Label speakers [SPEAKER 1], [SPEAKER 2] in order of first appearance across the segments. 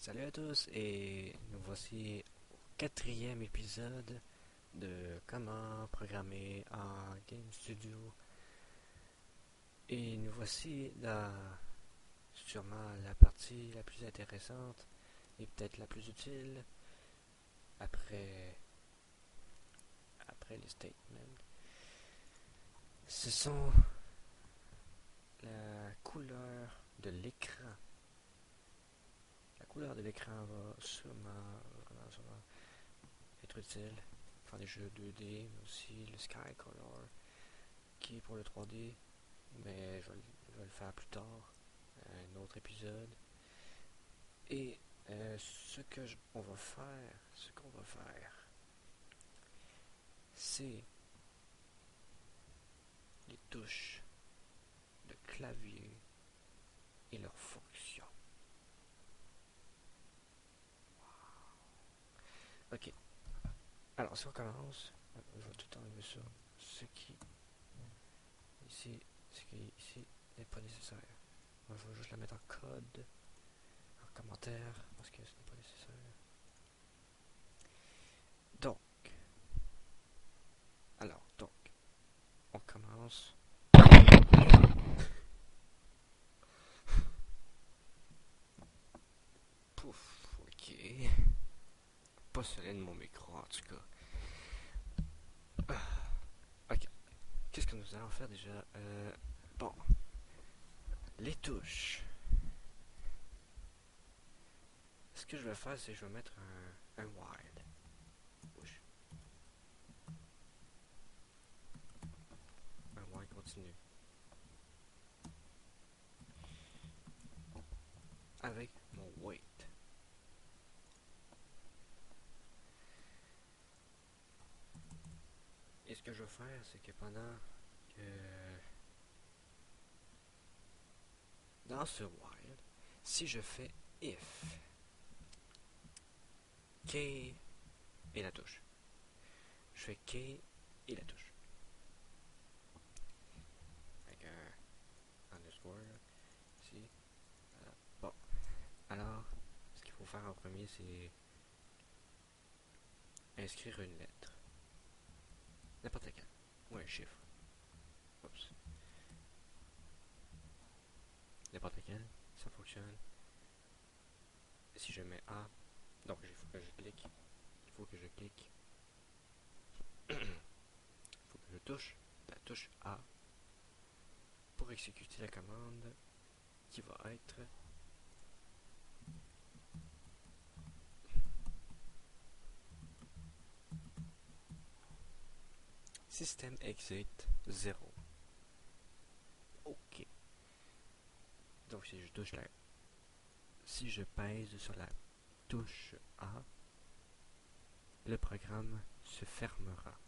[SPEAKER 1] Salut à tous et nous voici au quatrième épisode de comment programmer en Game Studio. Et nous voici dans sûrement la partie la plus intéressante et peut-être la plus utile après, après les statements. Ce sont la couleur de l'écran. La couleur de l'écran va sûrement être utile. Faire des jeux 2D, mais aussi le Sky Color qui est pour le 3D, mais je vais le faire plus tard, un autre épisode. Et ce qu'on va faire, c'est les touches de clavier et leurs fonctions. Ok, alors si on commence, je vais tout enlever ça. Ce qui ici n'est pas nécessaire. Moi, je vais juste la mettre en code, en commentaire, parce que ce n'est pas nécessaire. Donc, on commence. Pouf, ok. Pas solide mon micro en tout cas. Ok, qu'est-ce que nous allons faire déjà? Bon, les touches. Ce que je vais faire, c'est que je vais mettre un wide. Ouch. Un wide continu. Avec mon weight. Et ce que je vais faire, c'est que pendant que dans ce while, si je fais if, k et la touche, je fais k et la touche. Avec un underscore ici. Voilà. Bon, alors, ce qu'il faut faire en premier, c'est inscrire une lettre. N'importe laquelle. Ou un chiffre. Oups. N'importe laquelle. Ça fonctionne. Si je mets A, donc il faut que je clique. Il faut que je clique. Il faut que je touche la touche A pour exécuter la commande qui va être system exit 0. Ok. Donc si je pèse sur la touche A, le programme se fermera.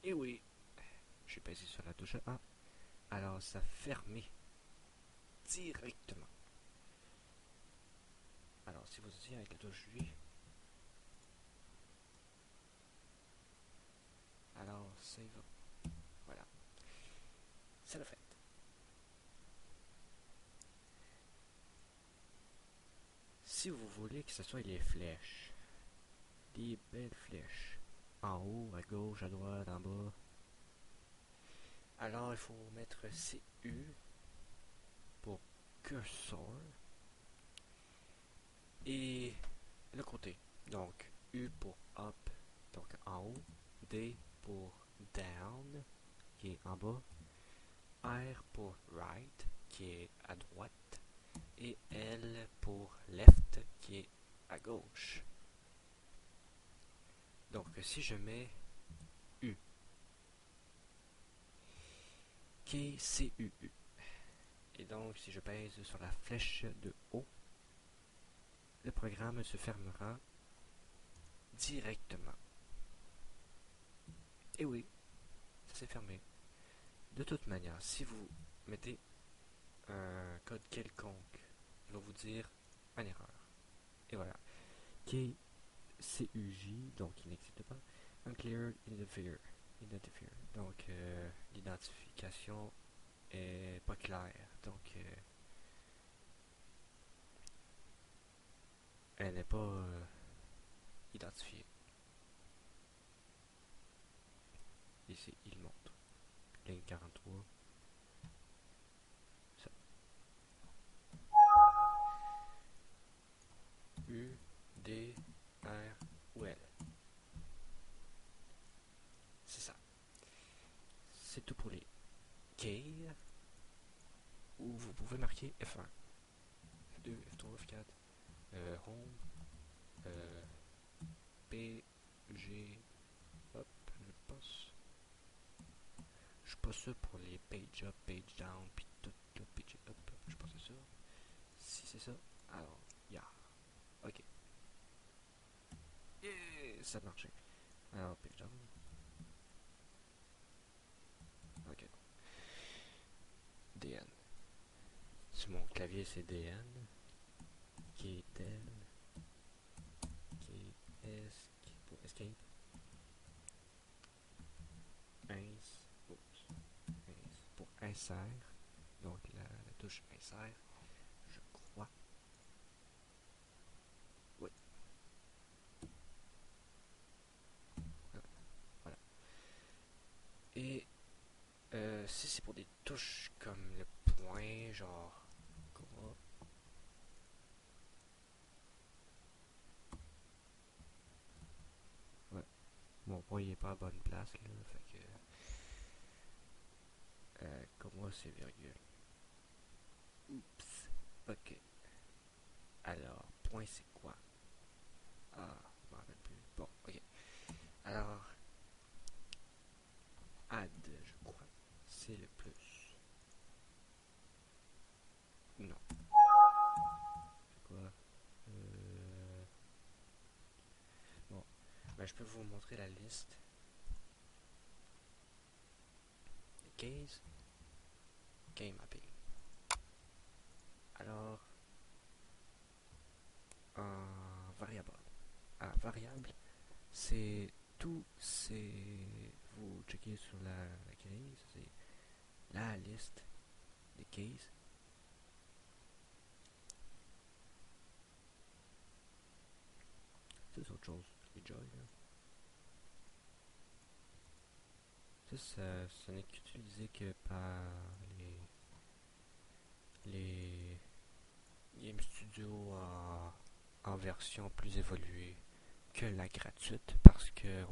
[SPEAKER 1] Et oui, j'ai pesé sur la touche A, alors ça fermé directement. Alors si vous étiez avec la touche J, alors save. Voilà, c'est le fait. Si vous voulez que ce soit les flèches, des belles flèches, en haut, à gauche, à droite, en bas, alors il faut mettre CU pour cursor et le côté. Donc U pour up, donc en haut, D pour down, qui est en bas, R pour right, qui est à droite, et L pour left, qui est à gauche. Donc si je mets U, K, C, U, U, et donc si je pèse sur la flèche de haut, le programme se fermera directement. Et oui, ça s'est fermé. De toute manière, si vous mettez un code quelconque, il va vous dire une erreur. Et voilà. KCUJ, donc il n'existe pas. Uncleared interfere. Identifier. Donc, l'identification est pas claire. Donc, elle n'est pas identifiée. Ici, il montre. Ligne 43. Ça. U, D, R ou L. C'est ça. C'est tout pour les keys. Où vous pouvez marquer F1, F2, F3, F4, Home, P, G, hop, je passe. Je passe ça pour les page up, page down, puis tout le page up. Je passe ça. Si c'est ça, alors, yeah. Ok. Yeah, ça a marché. Alors, page down. Ok. DN. Sur mon clavier, c'est DN. Qui est tel. Qui est pour escape. Oups. Pour insert. Donc la touche insert. Je crois. Oui. Voilà. Et si c'est pour des touches comme le point, genre. Quoi? Ouais. Mon point il est pas à bonne place là. Fait que. Comme moi c'est virgule. Oups. Ok. Alors, point c'est quoi? Ah, je m'en rappelle plus. Bon, ok. Alors, add, je crois. C'est le plus. Non. C'est quoi? Bon. Ben, je peux vous montrer la liste. Case. Key mapping. Alors, en variable. Ah, variable, c'est tout, c'est. Vous checkez sur la case, c'est la liste des cases. Ça, c'est autre chose. Les joy, là. Ça n'est qu'utilisé que par les Game Studio en version plus évoluée que la gratuite parce que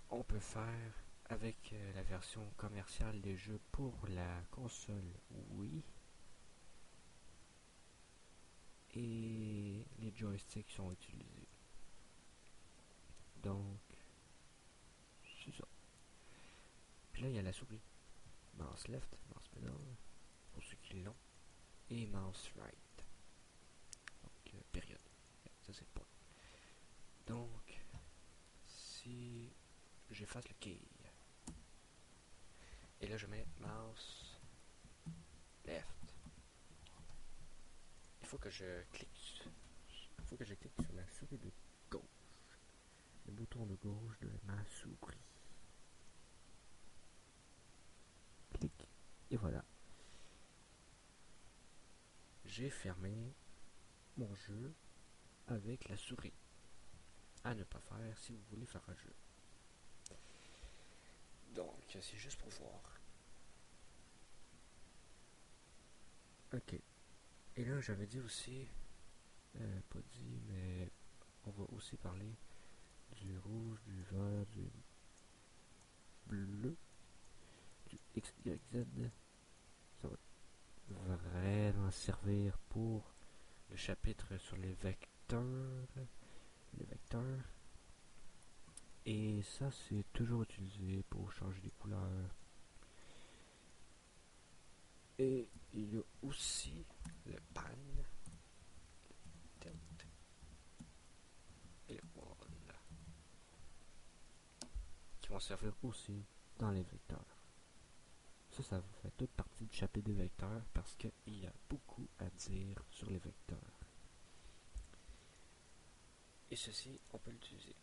[SPEAKER 1] on peut faire avec la version commerciale des jeux pour la console oui et les joysticks sont utilisés. Donc c'est ça. Puis là il y a la souris. Mouse left, mouse middle pour ceux qui l'ont et mouse right. Donc période. Ça c'est le point. Donc si j'efface le key et là je mets mouse left. Il faut que je clique sur la souris de gauche. Le bouton de gauche de ma souris. Clic. Et voilà. J'ai fermé mon jeu avec la souris. À ne pas faire si vous voulez faire un jeu. Donc, c'est juste pour voir. Ok. Et là, j'avais dit aussi, pas dit, mais on va aussi parler du rouge, du vert, du bleu, du X, Y, Z. Ça va vraiment servir pour le chapitre sur les vecteurs. Les vecteurs. Et ça, c'est toujours utilisé pour changer les couleurs. Et il y a aussi le pan, le tilt et le wall qui vont servir aussi dans les vecteurs. Ça fait toute partie du chapitre des vecteurs parce qu'il y a beaucoup à dire sur les vecteurs. Et ceci, on peut l'utiliser.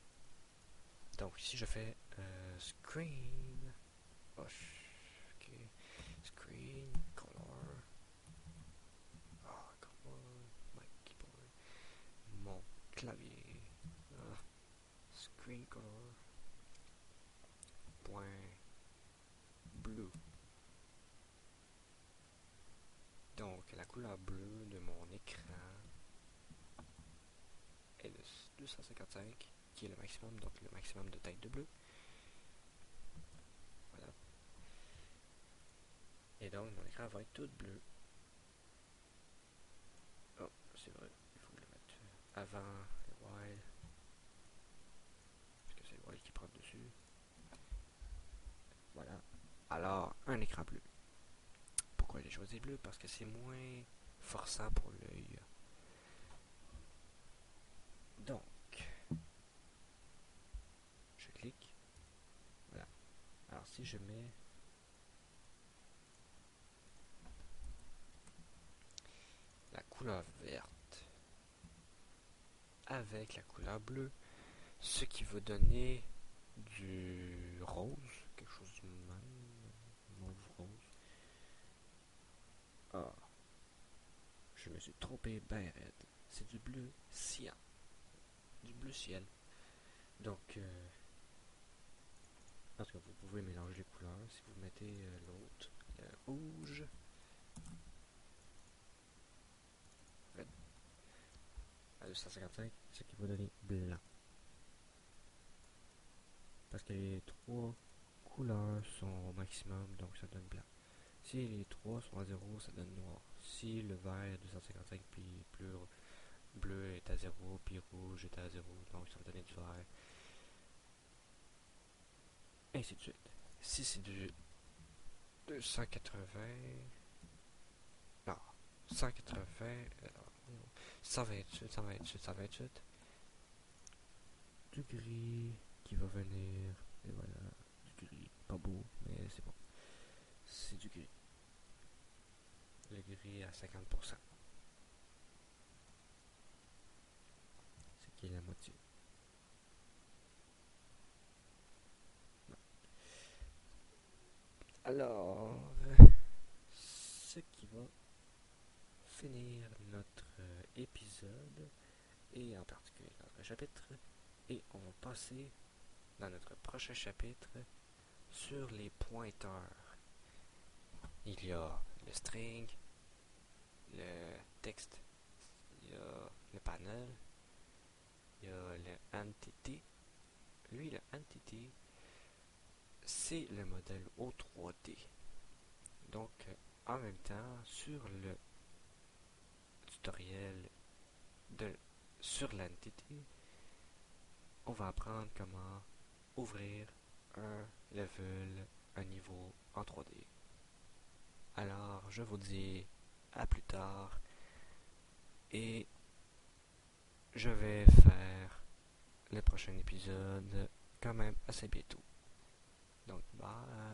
[SPEAKER 1] Donc ici je fais screen. Oh, ok. Screen color. Oh, come on. My keyboard. Mon clavier. Ah, screen color. Point bleu. Donc la couleur bleue de mon écran est de 255, qui est le maximum, donc le maximum de taille de bleu. Voilà. Et donc mon écran va être tout bleu. Oh, c'est vrai, il faut le mettre avant le while. Parce que c'est le while qui prend dessus. Voilà. Alors, un écran bleu. Pourquoi j'ai choisi bleu? Parce que c'est moins forçant pour l'œil. Donc, je clique. Voilà. Alors si je mets la couleur verte avec la couleur bleue, ce qui va donner du rose, quelque chose du même, mauve rose. Ah, je me suis trompé ben raide. C'est du bleu cyan, du bleu ciel. Donc, parce que vous pouvez mélanger les couleurs si vous mettez l'autre, le rouge, red, à 255, ce qui va donner blanc. Parce que les trois couleurs sont au maximum, donc ça donne blanc. Si les trois sont à 0, ça donne noir. Si le vert est 255 puis plus bleu est à 0 puis rouge est à 0, donc ça va donner du vert. Ainsi de suite. Si c'est du 280, non, 180, 128, 128, 128, du gris qui va venir, et voilà, du gris, pas beau, mais c'est bon. C'est du gris. Le gris à 50%. Ce qui est la moitié. Non. Alors, ce qui va finir notre épisode, et en particulier notre chapitre, et on va passer dans notre prochain chapitre sur les pointeurs. Il y a le string, le texte, il y a le panel, il y a le entity. Lui, le entity, c'est le modèle au 3D. Donc, en même temps, sur le tutoriel sur l'entity, on va apprendre comment ouvrir un level, un niveau en 3D. Alors, je vous dis à plus tard et je vais faire le prochain épisode quand même assez bientôt. Donc, bye!